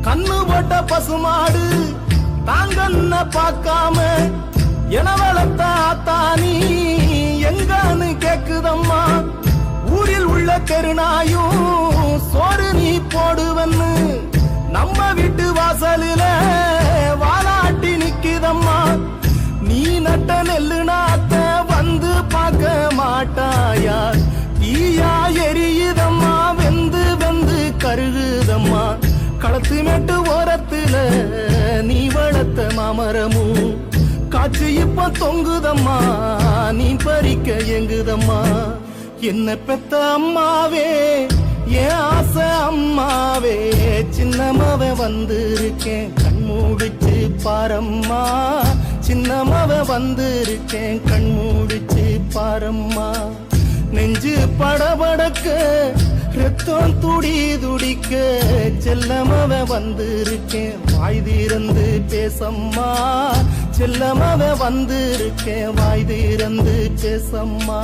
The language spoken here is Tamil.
கண்ணு போட்ட பசுமாடு தாங்கன்ன பார்க்காம என வளர்த்த ஆத்தானி எங்கான்னு கேக்குதம்மா. ஊரில் உள்ள தெருநாயும் சோறு நீ போடுவன்னு நம்ம வீட்டு வாசலில வாலாட்டி நிக்குதம்மா. நீ நட்ட நெல்லு நாத்த வந்து பார்க்க மாட்டாயா? தீயா எரியுதம்மா, வெந்து வெந்து கருகுதம்மா. களத்து மேட்டு ஓரத்துல நீ வளர்த்த மாமரமும் காற்று இப்ப தொங்குதம்மா, நீ பறிக்க எங்குதம்மா. என்ன பெத்த அம்மாவே, என் ஆசை அம்மாவே, சின்னமாவ வந்திருக்கேன் கண்மூடிச்சு பாரம்மா. சின்னமாவ வந்திருக்கேன் கண்மூடிச்சு பாரம்மா. நெஞ்சு படபடக்க ரத்தம் துடி துடிக்க செல்லமாவ வந்திருக்கேன் வாய் திறந்து பேசம்மா. செல்லமாவ வந்திருக்கேன் வாய் திறந்து பேசம்மா.